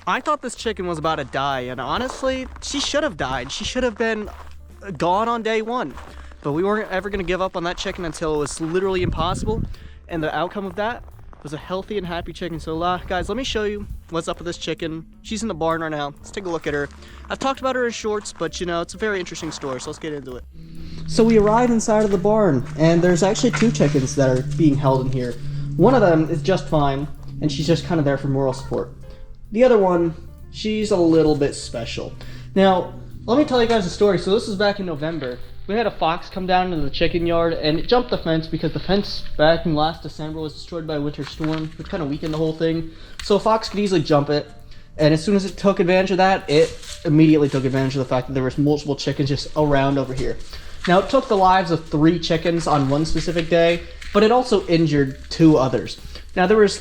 I thought this chicken was about to die, and honestly, she should have died. She should have been gone on day one. But we weren't ever gonna give up on that chicken until it was literally impossible. And the outcome of that was a healthy and happy chicken. So guys, let me show you what's up with this chicken. She's in the barn right now. Let's take a look at her. I've talked about her in shorts, but you know, it's a very interesting story, so let's get into it. So we arrived inside of the barn, and there's actually two chickens that are being held in here. One of them is just fine, and she's just kind of there for moral support. The other one, she's a little bit special. Now, let me tell you guys a story. So this was back in November. We had a fox come down into the chicken yard, and it jumped the fence because the fence back in last December was destroyed by a winter storm, which kind of weakened the whole thing. So a fox could easily jump it, and as soon as it took advantage of that, it immediately took advantage of the fact that there was multiple chickens just around over here. Now, it took the lives of 3 chickens on one specific day, but it also injured 2 others. Now, there's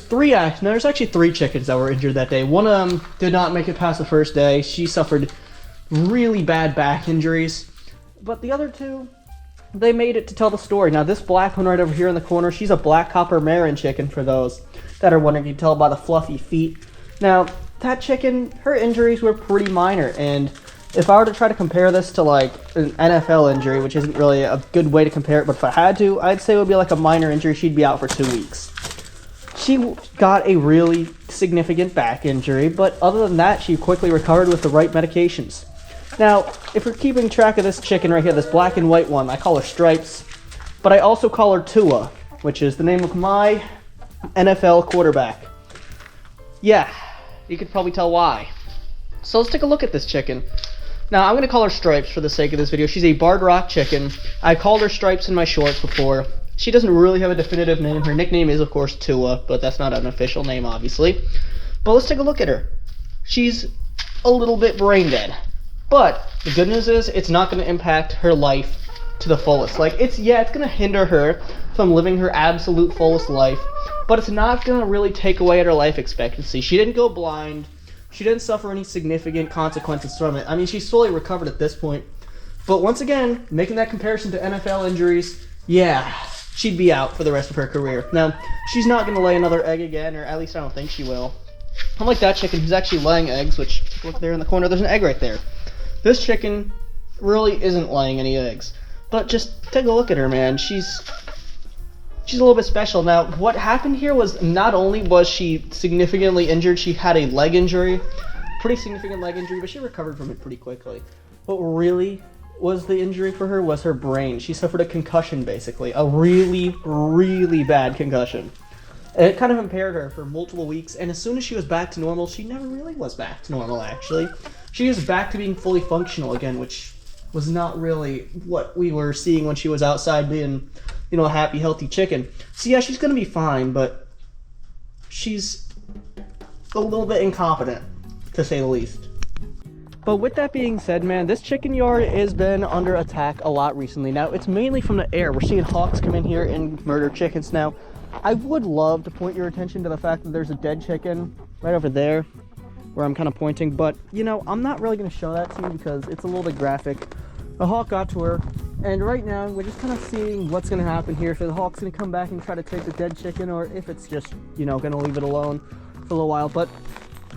actually 3 chickens that were injured that day. One of them did not make it past the first day. She suffered really bad back injuries. But the other 2, they made it to tell the story. Now, this black one right over here in the corner, she's a black copper Marin chicken, for those that are wondering. You can tell by the fluffy feet. Now, that chicken, her injuries were pretty minor, and if I were to try to compare this to like an NFL injury, which isn't really a good way to compare it, but if I had to, I'd say it would be like a minor injury. She'd be out for 2 weeks. She got a really significant back injury, but other than that, she quickly recovered with the right medications. Now, if you're keeping track of this chicken right here, this black and white one, I call her Stripes, but I also call her Tua, which is the name of my NFL quarterback. Yeah, you could probably tell why. So let's take a look at this chicken. Now, I'm going to call her Stripes for the sake of this video. She's a Barred Rock chicken. I called her Stripes in my shorts before. She doesn't really have a definitive name. Her nickname is, of course, Tua, but that's not an official name, obviously. But let's take a look at her. She's a little bit brain dead. But the good news is it's not going to impact her life to the fullest. Like, it's going to hinder her from living her absolute fullest life, but it's not going to really take away at her life expectancy. She didn't go blind. She didn't suffer any significant consequences from it. I mean, she's fully recovered at this point. But once again, making that comparison to NFL injuries, yeah, she'd be out for the rest of her career. Now, she's not going to lay another egg again, or at least I don't think she will. Unlike that chicken who's actually laying eggs, which, look there in the corner, there's an egg right there. This chicken really isn't laying any eggs. But just take a look at her, man. She's a little bit special. Now, what happened here was not only was she significantly injured, she had a leg injury, pretty significant leg injury, but she recovered from it pretty quickly. What really was the injury for her was her brain. She suffered a concussion, basically, a really, really bad concussion. It kind of impaired her for multiple weeks, and as soon as she was back to normal, she never really was back to normal, actually. She was back to being fully functional again, which was not really what we were seeing when she was outside being, you know, a happy, healthy chicken. So yeah, she's going to be fine, but she's a little bit incompetent, to say the least. But with that being said, man, this chicken yard has been under attack a lot recently. Now, it's mainly from the air. We're seeing hawks come in here and murder chickens. Now, I would love to point your attention to the fact that there's a dead chicken right over there, where I'm kind of pointing, but, you know, I'm not really going to show that to you because it's a little bit graphic. The hawk got to her, and right now, we're just kind of seeing what's going to happen here. If the hawk's going to come back and try to take the dead chicken, or if it's just, you know, going to leave it alone for a little while. But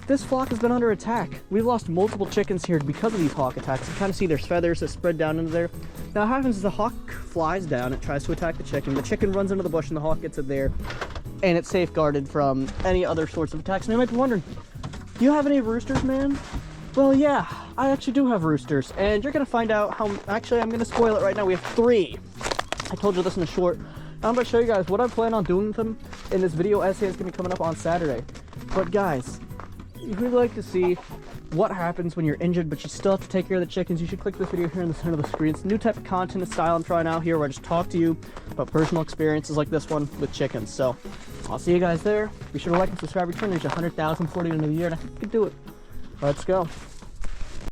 this flock has been under attack. We've lost multiple chickens here because of these hawk attacks. You kind of see there's feathers that spread down into there. Now, what happens is the hawk flies down, it tries to attack the chicken. The chicken runs into the bush, and the hawk gets it there, and it's safeguarded from any other sorts of attacks. Now, you might be wondering, do you have any roosters, man? Well, yeah, I actually do have roosters, and you're going to find out how... Actually, I'm going to spoil it right now. We have 3. I told you this in the short. I'm going to show you guys what I plan on doing with them in this video essay that's going to be coming up on Saturday. But, guys, if you'd like to see what happens when you're injured, but you still have to take care of the chickens, you should click this video here in the center of the screen. It's a new type of content and style I'm trying out here, where I just talk to you about personal experiences like this one with chickens. So, I'll see you guys there. Be sure to like and subscribe. We're trying to reach 100,000 before the end of the year, and I think we can do it. Let's go.